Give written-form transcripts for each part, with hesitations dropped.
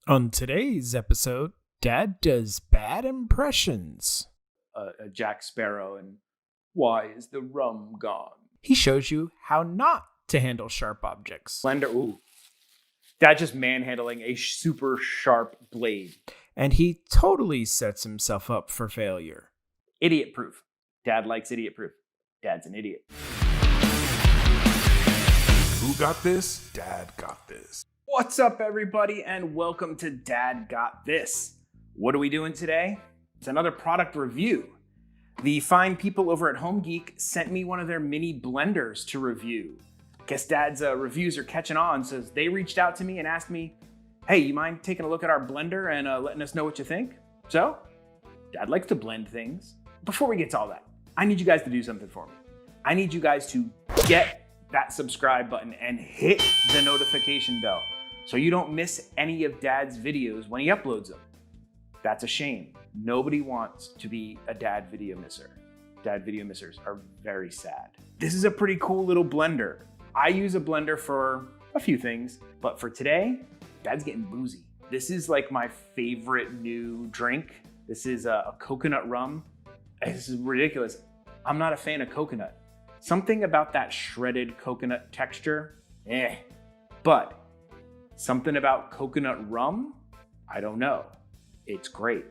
On today's episode, Dad does bad impressions. A Jack Sparrow and why is the rum gone? He shows you how not to handle sharp objects. Blender, ooh. Dad just manhandling a super sharp blade. And he totally sets himself up for failure. Idiot proof. Dad likes idiot proof. Dad's an idiot. Who got this? Dad got this. What's up, everybody, and welcome to Dad Got This. What are we doing today? It's another product review. The fine people over at Homgeek sent me one of their mini blenders to review. Guess Dad's reviews are catching on, so they reached out to me and asked me, hey, you mind taking a look at our blender and letting us know what you think? So, Dad likes to blend things. Before we get to all that, I need you guys to do something for me. I need you guys to get that subscribe button and hit the notification bell so you don't miss any of Dad's videos when he uploads them. That's a shame. Nobody wants to be a dad video misser. Dad video missers are very sad. This is a pretty cool little blender. I use a blender for a few things, but for today, Dad's getting boozy. This is like my favorite new drink. This is a coconut rum. This is ridiculous. I'm not a fan of coconut. Something about that shredded coconut texture, but something about coconut rum, I don't know. It's great.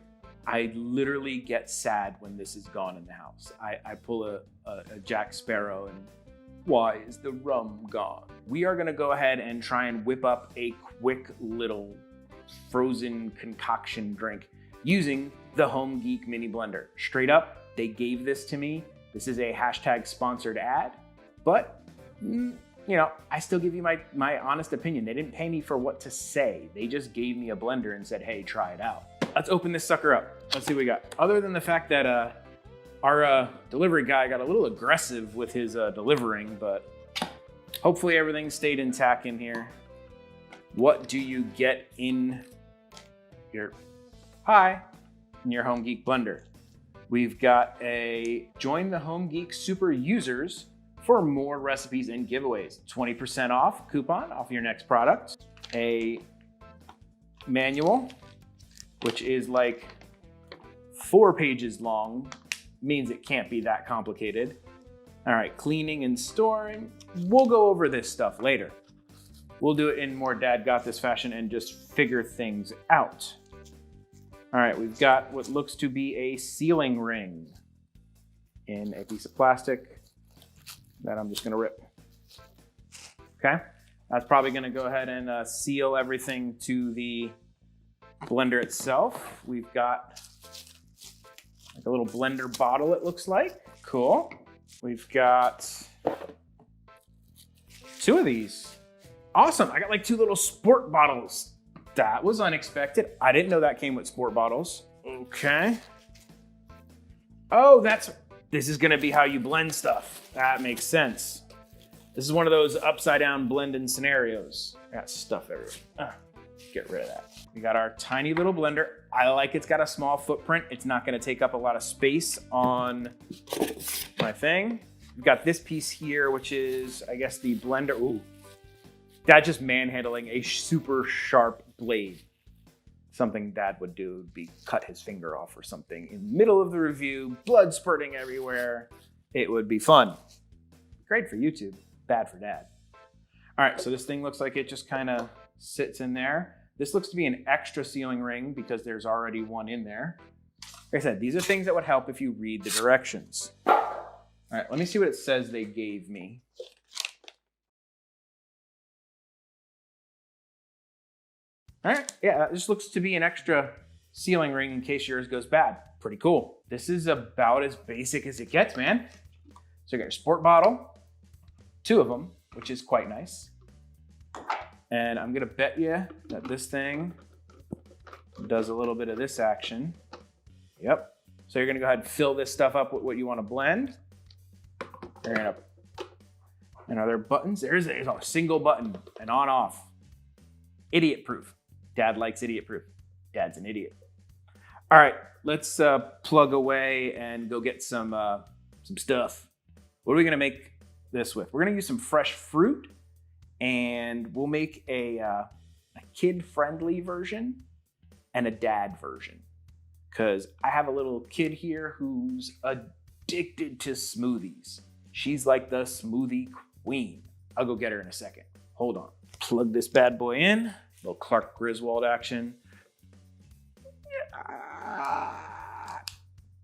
I literally get sad when this is gone in the house. I pull a Jack Sparrow and why is the rum gone? We are gonna go ahead and try and whip up a quick little frozen concoction drink using the Homgeek mini blender. Straight up, they gave this to me. This is a hashtag sponsored ad, but you know, I still give you my honest opinion. They didn't pay me for what to say. They just gave me a blender and said, hey, try it out. Let's open this sucker up. Let's see what we got. Other than the fact that our delivery guy got a little aggressive with his delivering, but hopefully everything stayed intact in here. What do you get in your Homgeek blender? We've got a Join the Homgeek Super Users for more recipes and giveaways. 20% off coupon off your next product. A manual, which is like 4 pages long, means it can't be that complicated. All right, cleaning and storing. We'll go over this stuff later. We'll do it in more Dad Got This fashion and just figure things out. All right, we've got what looks to be a sealing ring in a piece of plastic that I'm just gonna rip. Okay, that's probably gonna go ahead and seal everything to the blender itself. We've got like a little blender bottle, it looks like. Cool. We've got 2 of these. Awesome, I got like 2 little sport bottles. That was unexpected. I didn't know that came with sport bottles. Okay. Oh, this is gonna be how you blend stuff. That makes sense. This is one of those upside down blending scenarios. I got stuff everywhere. Get rid of that. We got our tiny little blender. I like it's got a small footprint. It's not gonna take up a lot of space on my thing. We've got this piece here, which is, I guess, the blender. Ooh. Dad just manhandling a super sharp blade. Something Dad would do would be cut his finger off or something in the middle of the review, blood spurting everywhere. It would be fun. Great for YouTube, bad for Dad. All right, so this thing looks like it just kind of sits in there. This looks to be an extra sealing ring because there's already one in there. Like I said, these are things that would help if you read the directions. All right, let me see what it says they gave me. All right, yeah, this looks to be an extra sealing ring in case yours goes bad. Pretty cool. This is about as basic as it gets, man. So you got your sport bottle, 2 of them, which is quite nice. And I'm gonna bet you that this thing does a little bit of this action. Yep. So you're gonna go ahead and fill this stuff up with what you wanna blend. And are there buttons? There's a single button, and on off. Idiot proof. Dad likes idiot proof. Dad's an idiot. All right, let's plug away and go get some stuff. What are we gonna make this with? We're gonna use some fresh fruit, and we'll make a kid-friendly version and a dad version. Because I have a little kid here who's addicted to smoothies. She's like the smoothie queen. I'll go get her in a second. Hold on. Plug this bad boy in. Little Clark Griswold action.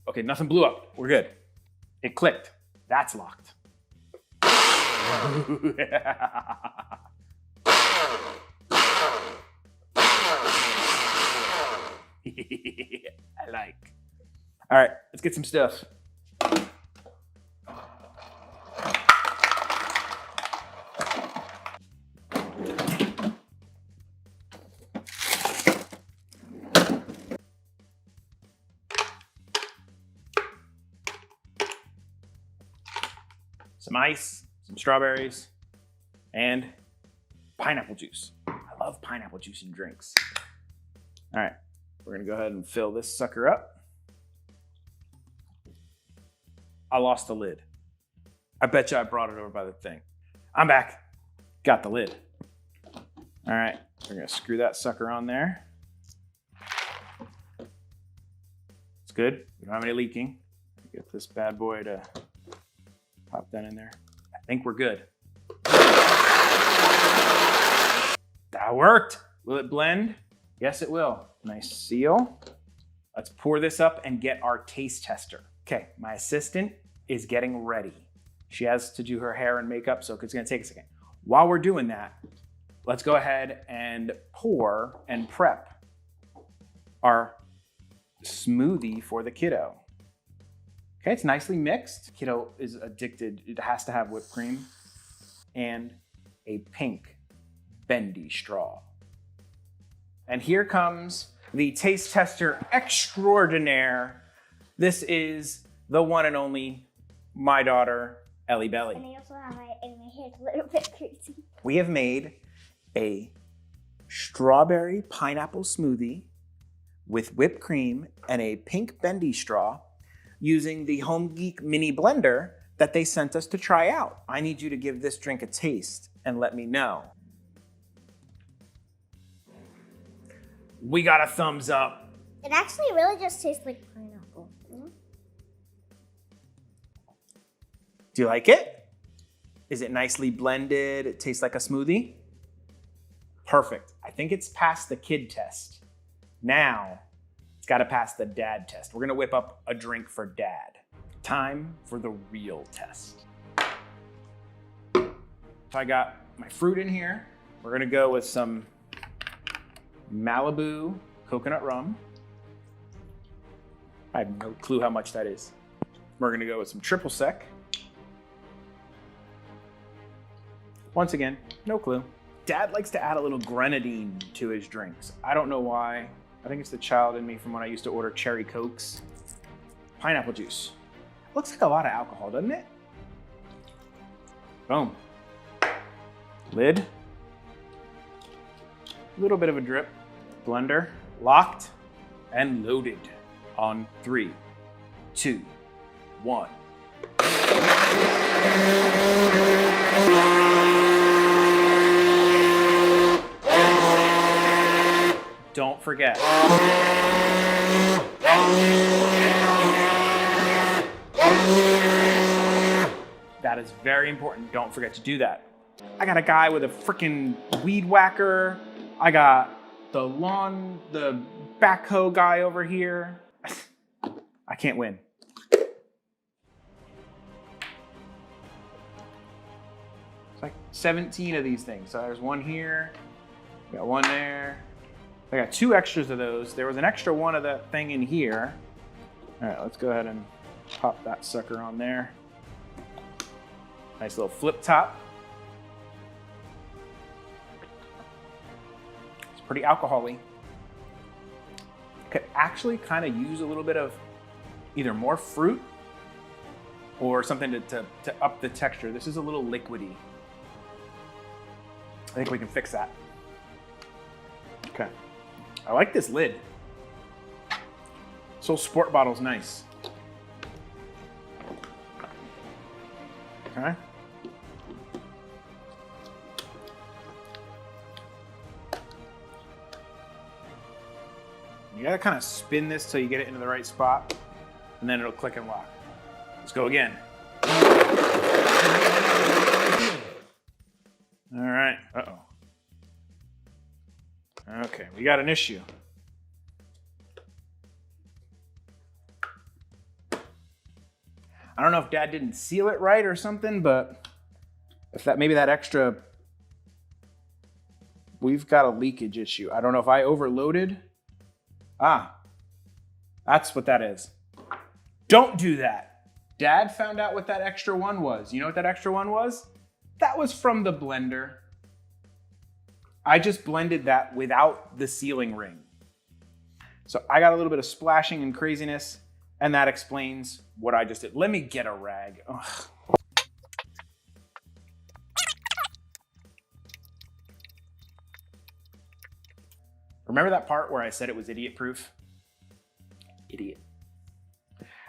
Okay, nothing blew up. We're good. It clicked. That's locked. I like. All right, let's get some stuff. Some ice, some strawberries, and pineapple juice. I love pineapple juice in drinks. All right, we're gonna go ahead and fill this sucker up. I lost the lid. I bet you I brought it over by the thing. I'm back. Got the lid. All right, we're gonna screw that sucker on there. It's good. We don't have any leaking. Get this bad boy to pop that in there. I think we're good. That worked. Will it blend? Yes, it will. Nice seal. Let's pour this up and get our taste tester. Okay, my assistant is getting ready. She has to do her hair and makeup, so it's gonna take a second. While we're doing that, let's go ahead and pour and prep our smoothie for the kiddo. Okay, it's nicely mixed. Kiddo is addicted. It has to have whipped cream and a pink bendy straw. And here comes the taste tester extraordinaire. This is the one and only my daughter, Ellie Belly. And I also have my hair's a little bit crazy. We have made a strawberry pineapple smoothie with whipped cream and a pink bendy straw using the Homgeek mini blender that they sent us to try out. I need you to give this drink a taste and let me know. We got a thumbs up. It actually really just tastes like pineapple. Do you like it? Is it nicely blended? It tastes like a smoothie? Perfect. I think it's passed the kid test. Now, it's got to pass the dad test. We're going to whip up a drink for dad. Time for the real test. So I got my fruit in here. We're going to go with some Malibu coconut rum. I have no clue how much that is. We're going to go with some triple sec. Once again, no clue. Dad likes to add a little grenadine to his drinks. I don't know why. I think it's the child in me from when I used to order cherry cokes. Pineapple juice. Looks like a lot of alcohol, doesn't it? Boom. Lid. A little bit of a drip. Blender. Locked and loaded on 3, 2, 1. Don't forget. That is very important. Don't forget to do that. I got a guy with a freaking weed whacker. I got the backhoe guy over here. I can't win. It's like 17 of these things. So there's one here, got one there. I got 2 extras of those. There was an extra one of that thing in here. All right, let's go ahead and pop that sucker on there. Nice little flip top. It's pretty alcohol-y. Could actually kind of use a little bit of either more fruit or something to up the texture. This is a little liquidy. I think we can fix that. Okay. I like this lid. This whole sport bottle's nice. Okay. You gotta kind of spin this till you get it into the right spot, and then it'll click and lock. Let's go again. All right. Uh-oh. Okay, we got an issue. I don't know if Dad didn't seal it right or something, but if that maybe that extra, we've got a leakage issue. I don't know if I overloaded. That's what that is. Don't do that. Dad found out what that extra one was. You know what that extra one was? That was from the blender. I just blended that without the sealing ring. So I got a little bit of splashing and craziness, and that explains what I just did. Let me get a rag. Ugh. Remember that part where I said it was idiot-proof? Idiot.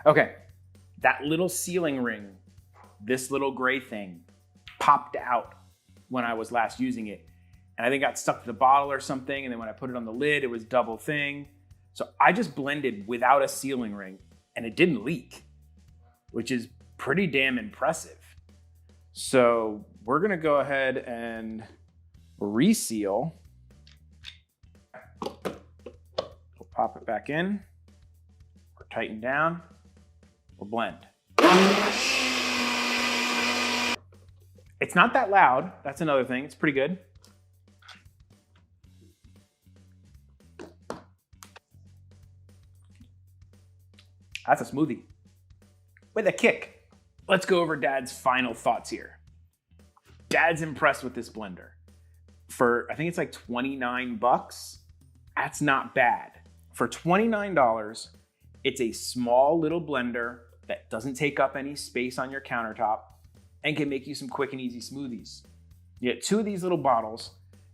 Okay, that little sealing ring, this little gray thing, popped out when I was last using it. And I think it got stuck to the bottle or something, and then when I put it on the lid, it was double thing. So I just blended without a sealing ring, and it didn't leak, which is pretty damn impressive. So we're gonna go ahead and reseal. We'll pop it back in, or tighten down, or blend. It's not that loud, that's another thing, it's pretty good. That's a smoothie with a kick. Let's go over Dad's final thoughts here. Dad's impressed with this blender. For, I think it's like 29 bucks. That's not bad. For $29, it's a small little blender that doesn't take up any space on your countertop and can make you some quick and easy smoothies. You get 2 of these little bottles,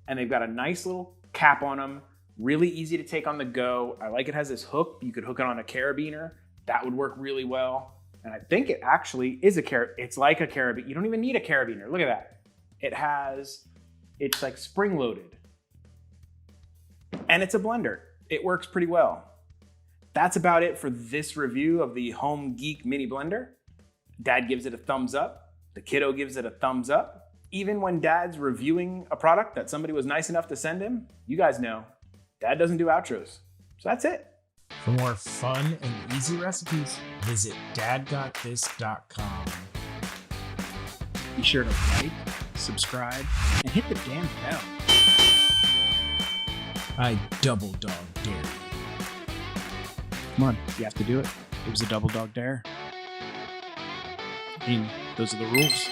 and they've got a nice little cap on them, really easy to take on the go. I like it has this hook. You could hook it on a carabiner. That would work really well. And I think it actually is it's like a carabiner. You don't even need a carabiner. Look at that. It's like spring loaded. And it's a blender. It works pretty well. That's about it for this review of the Homgeek mini blender. Dad gives it a thumbs up. The kiddo gives it a thumbs up. Even when Dad's reviewing a product that somebody was nice enough to send him, you guys know, Dad doesn't do outros. So that's it. For more fun and easy recipes, visit dadgotthis.com. Be sure to like, subscribe, and hit the damn bell. I double dog dare you. Come on, you have to do it. It was a double dog dare. I mean, those are the rules.